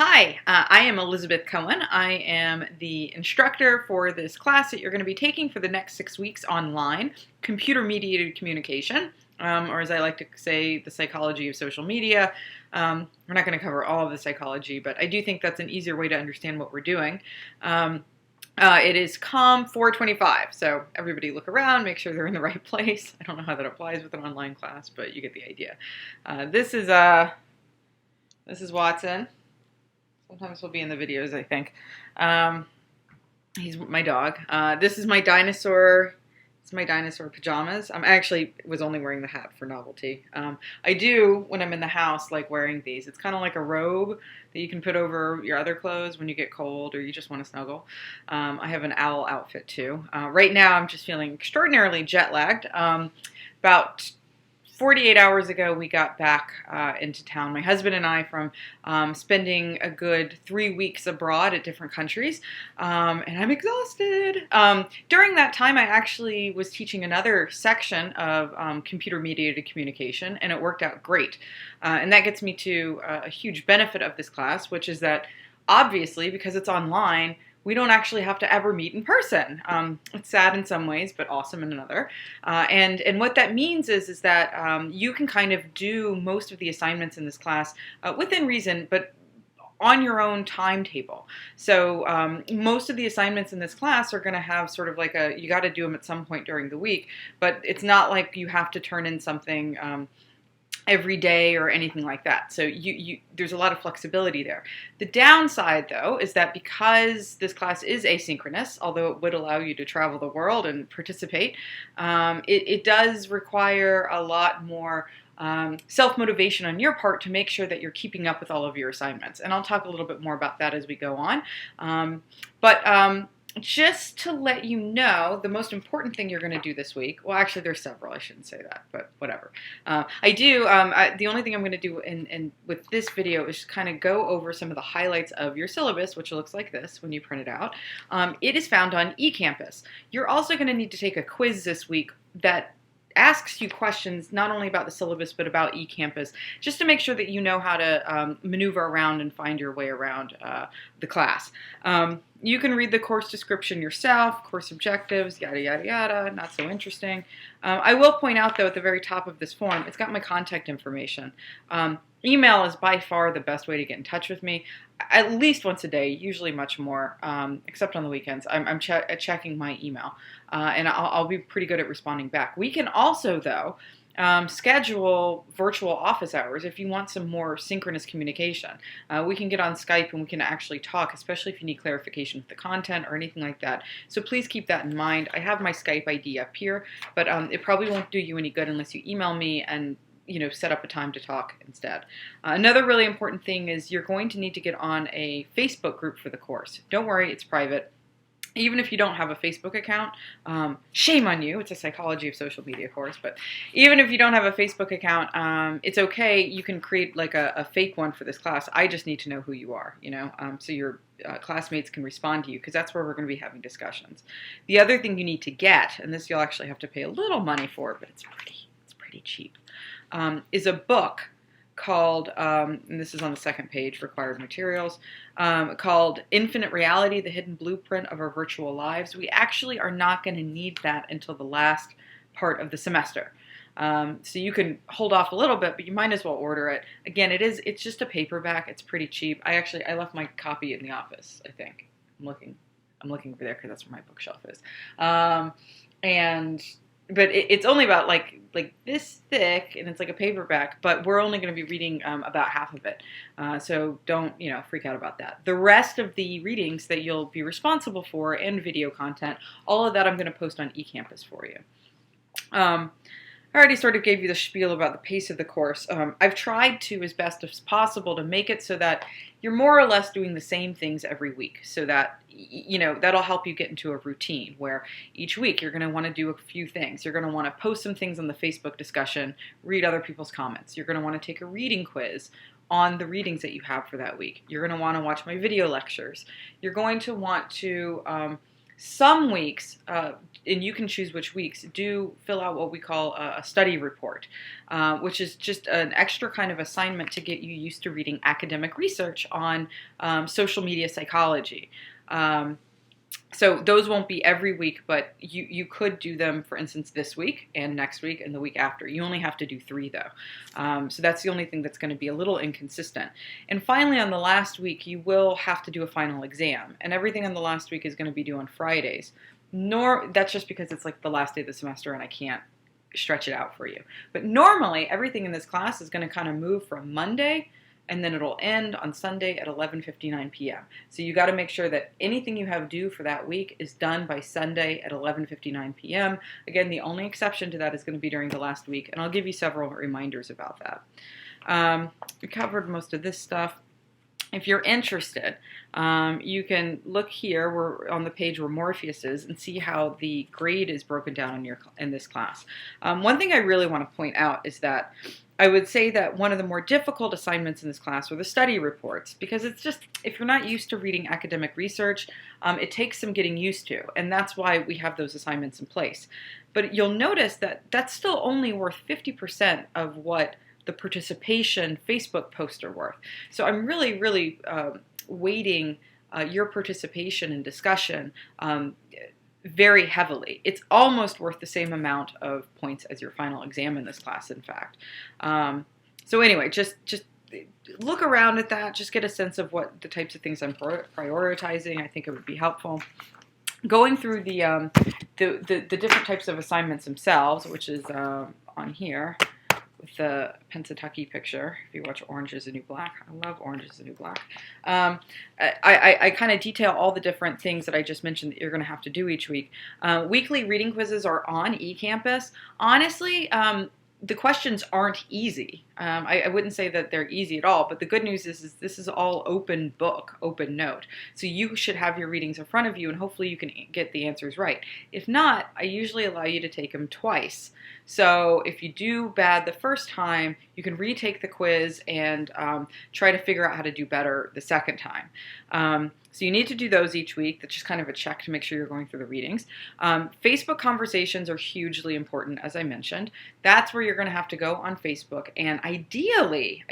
Hi, I am Elizabeth Cohen. I am the instructor for this class that you're going to be taking for the next 6 weeks online, computer-mediated communication, or as I like to say, the psychology of social media. We're not going to cover all of the psychology, but I do think that's an easier way to understand what we're doing. It is COM 425, so everybody look around, make sure they're in the right place. I don't know how that applies with an online class, but you get the idea. This is Watson. Sometimes he'll be in the videos, I think. He's my dog. This is my dinosaur. It's my dinosaur pajamas. I actually was only wearing the hat for novelty. I do, when I'm in the house, like wearing these. It's kind of like a robe that you can put over your other clothes when you get cold or you just want to snuggle. I have an owl outfit too. Right now, I'm just feeling extraordinarily jet lagged. About 48 hours ago, we got back into town, my husband and I, from spending a good 3 weeks abroad at different countries, and I'm exhausted. During that time, I actually was teaching another section of computer-mediated communication, and it worked out great. And that gets me to a huge benefit of this class, which is that, obviously, because it's online, we don't actually have to ever meet in person. It's sad in some ways, but awesome in another. And what that means is that you can kind of do most of the assignments in this class within reason, but on your own timetable. So most of the assignments in this class are going to have sort of like you got to do them at some point during the week, but it's not like you have to turn in something every day or anything like that. So there's a lot of flexibility there. The downside, though, is that because this class is asynchronous, although it would allow you to travel the world and participate, it does require a lot more self-motivation on your part to make sure that you're keeping up with all of your assignments. And I'll talk a little bit more about that as we go on. Just to let you know, the most important thing you're going to do this week, well, actually, there's several. I shouldn't say that, but whatever. The only thing I'm going to do with this video is kind of go over some of the highlights of your syllabus, which looks like this when you print it out. It is found on eCampus. You're also going to need to take a quiz this week that asks you questions not only about the syllabus but about eCampus, just to make sure that you know how to maneuver around and find your way around the class. You can read the course description yourself, course objectives, yada, yada, yada, not so interesting. I will point out, though, at the very top of this form, it's got my contact information. Email is by far the best way to get in touch with me, at least once a day, usually much more, except on the weekends. I'm checking my email, and I'll be pretty good at responding back. We can also, though, schedule virtual office hours if you want some more synchronous communication. We can get on Skype and we can actually talk, especially if you need clarification with the content or anything like that. So please keep that in mind. I have my Skype ID up here, but it probably won't do you any good unless you email me and set up a time to talk instead. Another really important thing is you're going to need to get on a Facebook group for the course. Don't worry, it's private. Even if you don't have a Facebook account, shame on you. It's a psychology of social media course, but even if you don't have a Facebook account, it's okay. You can create like a fake one for this class. I just need to know who you are, so your classmates can respond to you, because that's where we're going to be having discussions. The other thing you need to get, and this you'll actually have to pay a little money for, but it's pretty cheap, is a book called, and this is on the second page, required materials, called Infinite Reality, The Hidden Blueprint of Our Virtual Lives. We actually are not going to need that until the last part of the semester. So you can hold off a little bit, but you might as well order it. Again, it's just a paperback. It's pretty cheap. I left my copy in the office, I think. I'm looking over there because that's where my bookshelf is. But it's only about like this thick, and it's like a paperback, but we're only going to be reading about half of it. So don't, freak out about that. The rest of the readings that you'll be responsible for and video content, all of that I'm going to post on eCampus for you. I already sort of gave you the spiel about the pace of the course. I've tried to, as best as possible, to make it so that you're more or less doing the same things every week, so that, that'll help you get into a routine where each week you're going to want to do a few things. You're going to want to post some things on the Facebook discussion, read other people's comments. You're going to want to take a reading quiz on the readings that you have for that week. You're going to want to watch my video lectures. You're going to want to Some weeks, and you can choose which weeks, do fill out what we call a study report, which is just an extra kind of assignment to get you used to reading academic research on social media psychology. So those won't be every week, but you could do them, for instance, this week and next week and the week after. You only have to do 3, though. So that's the only thing that's going to be a little inconsistent. And finally, on the last week, you will have to do a final exam. And everything on the last week is going to be due on Fridays. That's just because it's like the last day of the semester and I can't stretch it out for you. But normally, everything in this class is going to kind of move from Monday, and then it'll end on Sunday at 11:59 p.m. So you got to make sure that anything you have due for that week is done by Sunday at 11:59 p.m. Again, the only exception to that is going to be during the last week, and I'll give you several reminders about that. We covered most of this stuff. If you're interested, you can look here. We're on the page where Morpheus is and see how the grade is broken down in this class. One thing I really want to point out is that I would say that one of the more difficult assignments in this class were the study reports, because it's just, if you're not used to reading academic research, it takes some getting used to, and that's why we have those assignments in place. But you'll notice that that's still only worth 50% of what the participation Facebook posts are worth. So I'm really, really weighting your participation and discussion very heavily. It's almost worth the same amount of points as your final exam in this class, in fact. So anyway, just look around at that. Just get a sense of what the types of things I'm prioritizing. I think it would be helpful. Going through the different types of assignments themselves, which is on here with the Pennsatucky picture. If you watch Orange is the New Black, I love Orange is the New Black. I kind of detail all the different things that I just mentioned that you're going to have to do each week. Weekly reading quizzes are on eCampus. Honestly, the questions aren't easy. I wouldn't say that they're easy at all, but the good news is this is all open book, open note. So you should have your readings in front of you, and hopefully you can get the answers right. If not, I usually allow you to take them twice. So if you do bad the first time, you can retake the quiz and try to figure out how to do better the second time. So you need to do those each week. That's just kind of a check to make sure you're going through the readings. Facebook conversations are hugely important, as I mentioned. That's where you're going to have to go on Facebook and ideally,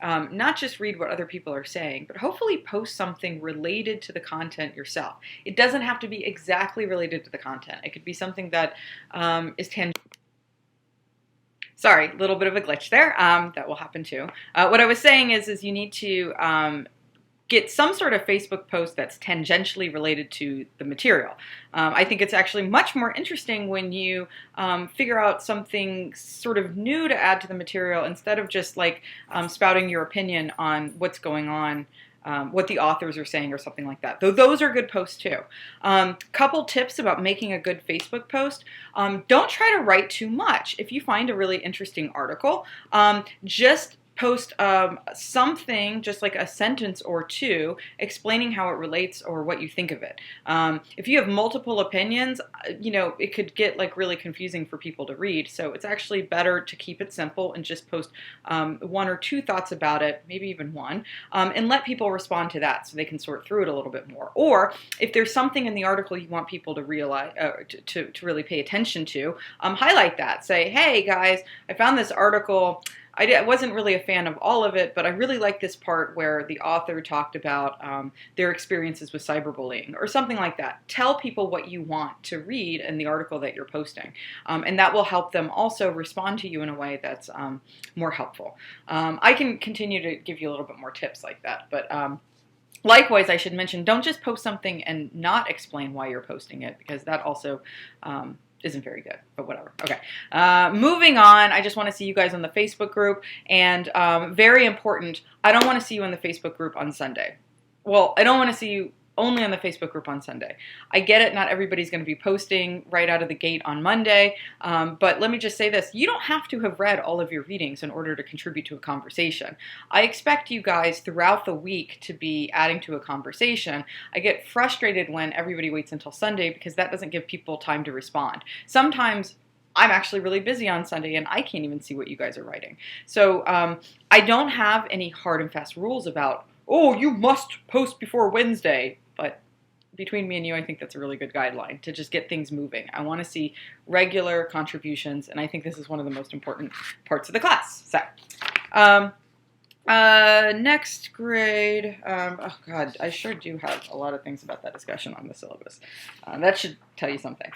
not just read what other people are saying, but hopefully post something related to the content yourself. It doesn't have to be exactly related to the content. It could be something that is tangential. Sorry, a little bit of a glitch there. That will happen too. What I was saying is you need to get some sort of Facebook post that's tangentially related to the material. I think it's actually much more interesting when you figure out something sort of new to add to the material instead of just like spouting your opinion on what's going on, what the authors are saying or something like that. Though those are good posts too. Couple tips about making a good Facebook post. Don't try to write too much. If you find a really interesting article, just post something, just like a sentence or two, explaining how it relates or what you think of it. If you have multiple opinions, it could get like really confusing for people to read. So it's actually better to keep it simple and just post 1 or 2 thoughts about it, maybe even 1, and let people respond to that so they can sort through it a little bit more. Or if there's something in the article you want people to realize, to really pay attention to, highlight that. Say, hey guys, I found this article. I wasn't really a fan of all of it, but I really like this part where the author talked about their experiences with cyberbullying or something like that. Tell people what you want to read in the article that you're posting, and that will help them also respond to you in a way that's more helpful. I can continue to give you a little bit more tips like that, but likewise, I should mention, don't just post something and not explain why you're posting it, because that also isn't very good, but whatever. Okay, moving on. I just want to see you guys on the Facebook group, and very important, I don't want to see you in the Facebook group on Sunday. Well, I don't want to see you only on the Facebook group on Sunday. I get it, not everybody's going to be posting right out of the gate on Monday, but let me just say this. You don't have to have read all of your readings in order to contribute to a conversation. I expect you guys throughout the week to be adding to a conversation. I get frustrated when everybody waits until Sunday because that doesn't give people time to respond. Sometimes I'm actually really busy on Sunday and I can't even see what you guys are writing. So I don't have any hard and fast rules about, oh, you must post before Wednesday, but between me and you, I think that's a really good guideline to just get things moving. I want to see regular contributions, and I think this is one of the most important parts of the class. So, next grade, oh God, I sure do have a lot of things about that discussion on the syllabus. That should tell you something.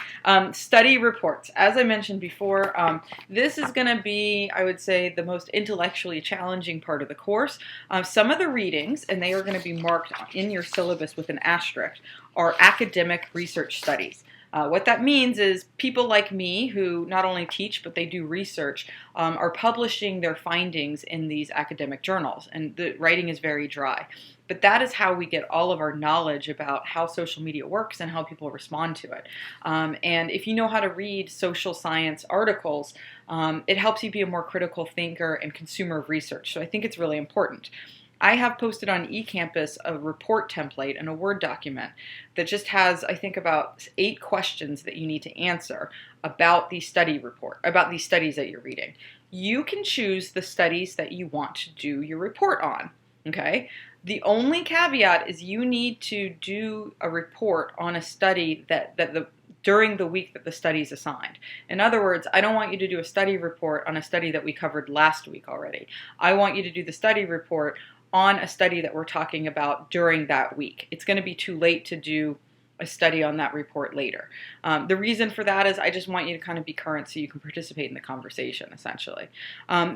Study reports. As I mentioned before, this is going to be, I would say, the most intellectually challenging part of the course. Some of the readings, and they are going to be marked in your syllabus with an asterisk, are academic research studies. What that means is people like me who not only teach but they do research are publishing their findings in these academic journals, and the writing is very dry. But that is how we get all of our knowledge about how social media works and how people respond to it. And if you know how to read social science articles, it helps you be a more critical thinker and consumer of research. So I think it's really important. I have posted on eCampus a report template and a Word document that just has, I think, about 8 questions that you need to answer about the study report, about these studies that you're reading. You can choose the studies that you want to do your report on, okay? The only caveat is you need to do a report on a study during the week that the study is assigned. In other words, I don't want you to do a study report on a study that we covered last week already. I want you to do the study report on a study that we're talking about during that week. It's going to be too late to do a study on that report later. The reason for that is I just want you to kind of be current so you can participate in the conversation, essentially.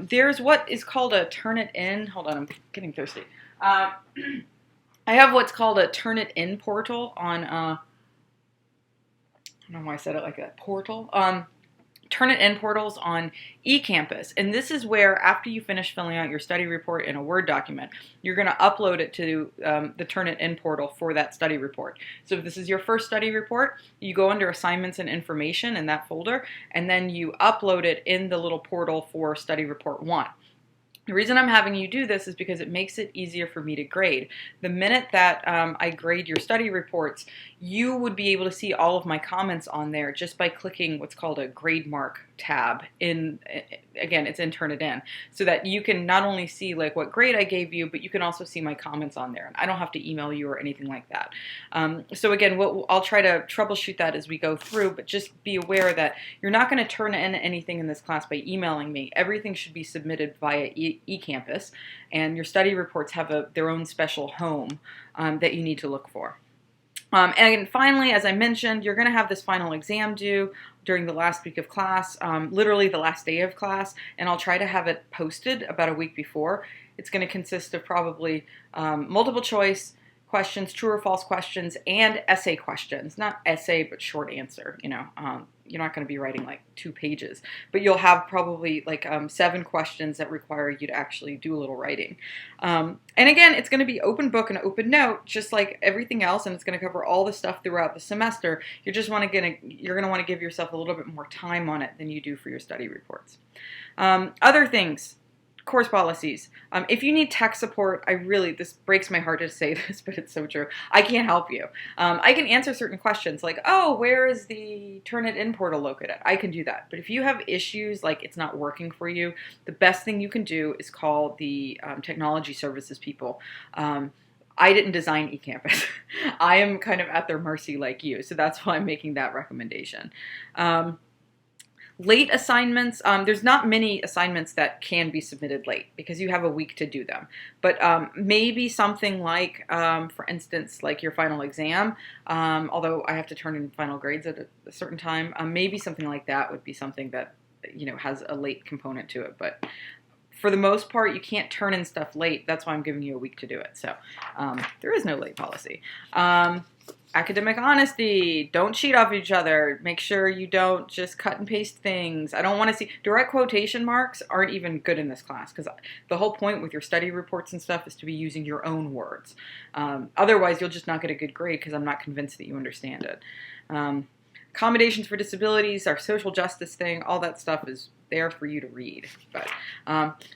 There's what is called a Turnitin. Hold on, I'm getting thirsty. I have what's called a Turnitin portal on, I don't know why I said it like that, portal. Turnitin portals on eCampus, and this is where after you finish filling out your study report in a Word document, you're going to upload it to the Turnitin portal for that study report. So if this is your first study report, you go under assignments and information in that folder, and then you upload it in the little portal for study report 1. The reason I'm having you do this is because it makes it easier for me to grade. The minute that I grade your study reports, you would be able to see all of my comments on there just by clicking what's called a grade mark tab in, again, it's in Turnitin, so that you can not only see like what grade I gave you, but you can also see my comments on there. And I don't have to email you or anything like that. So again, I'll try to troubleshoot that as we go through, but just be aware that you're not going to turn in anything in this class by emailing me. Everything should be submitted via eCampus, and your study reports have their own special home that you need to look for. And finally, as I mentioned, you're going to have this final exam due during the last week of class, literally the last day of class, and I'll try to have it posted about a week before. It's going to consist of probably multiple choice questions, true or false questions, and essay questions. Not essay, but short answer, you know. You're not going to be writing like 2 pages, but you'll have probably like 7 questions that require you to actually do a little writing. And again, it's going to be open book and open note, just like everything else, and it's going to cover all the stuff throughout the semester. You're going to want to give yourself a little bit more time on it than you do for your study reports. Other things. Course policies. If you need tech support, this breaks my heart to say this, but it's so true. I can't help you. I can answer certain questions like, oh, where is the Turnitin portal located? I can do that. But if you have issues like it's not working for you, the best thing you can do is call the technology services people. I didn't design eCampus. I am kind of at their mercy like you, so that's why I'm making that recommendation. Late assignments, there's not many assignments that can be submitted late because you have a week to do them. But maybe something like, for instance, like your final exam, although I have to turn in final grades at a certain time, maybe something like that would be something that, you know, has a late component to it. But for the most part, you can't turn in stuff late. That's why I'm giving you a week to do it. So there is no late policy. Academic honesty. Don't cheat off each other. Make sure you don't just cut and paste things. I don't want to see direct quotation marks aren't even good in this class because the whole point with your study reports and stuff is to be using your own words. Otherwise, you'll just not get a good grade because I'm not convinced that you understand it. Accommodations for disabilities, our social justice thing, all that stuff is there for you to read. But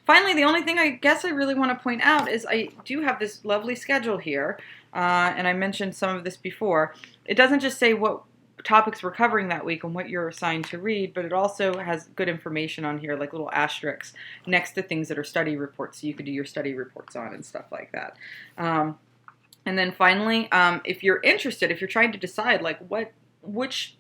finally, the only thing I guess I really want to point out is I do have this lovely schedule here, and I mentioned some of this before. It doesn't just say what topics we're covering that week and what you're assigned to read, but it also has good information on here, like little asterisks next to things that are study reports, so you could do your study reports on and stuff like that. And then finally, if you're interested, if you're trying to decide like which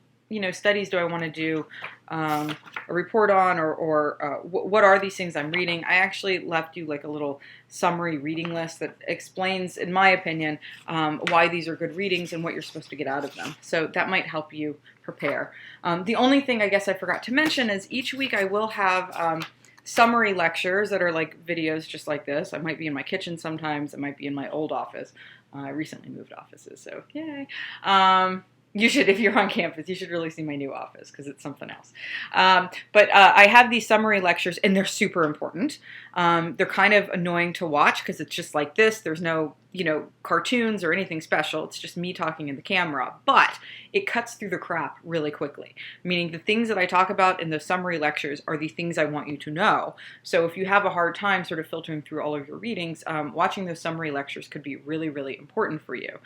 studies do I want to do a report on, or what are these things I'm reading, I actually left you like a little summary reading list that explains, in my opinion, why these are good readings and what you're supposed to get out of them. So that might help you prepare. The only thing I guess I forgot to mention is each week I will have summary lectures that are like videos just like this. I might be in my kitchen sometimes. I might be in my old office. I recently moved offices, so yay. You should, if you're on campus, you should really see my new office because it's something else. But I have these summary lectures, and they're super important. They're kind of annoying to watch because it's just like this. There's no, cartoons or anything special. It's just me talking in the camera. But it cuts through the crap really quickly, meaning the things that I talk about in the summary lectures are the things I want you to know. So if you have a hard time sort of filtering through all of your readings, watching those summary lectures could be really, really important for you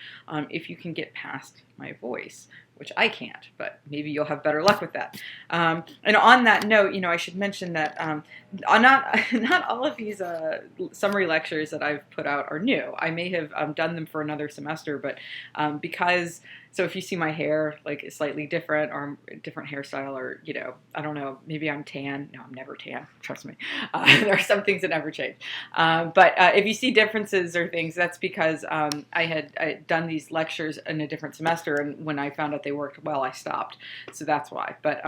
if you can get past my voice, which I can't, but maybe you'll have better luck with that. And on that note, I should mention that not all of these summary lectures that I've put out are new. I may have done them for another semester, but so if you see my hair like is slightly different or a different hairstyle, or I don't know, maybe I'm tan. No, I'm never tan. Trust me. There are some things that never change. But if you see differences or things, that's because I had done these lectures in a different semester, and when I found out they worked well, I stopped. So that's why. But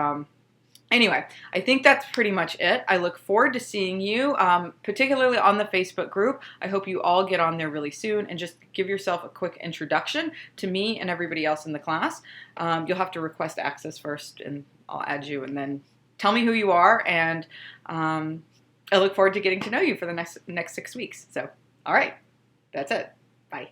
anyway, I think that's pretty much it. I look forward to seeing you, particularly on the Facebook group. I hope you all get on there really soon and just give yourself a quick introduction to me and everybody else in the class. You'll have to request access first, and I'll add you, and then tell me who you are, and I look forward to getting to know you for the next 6 weeks. So, all right, that's it. Bye.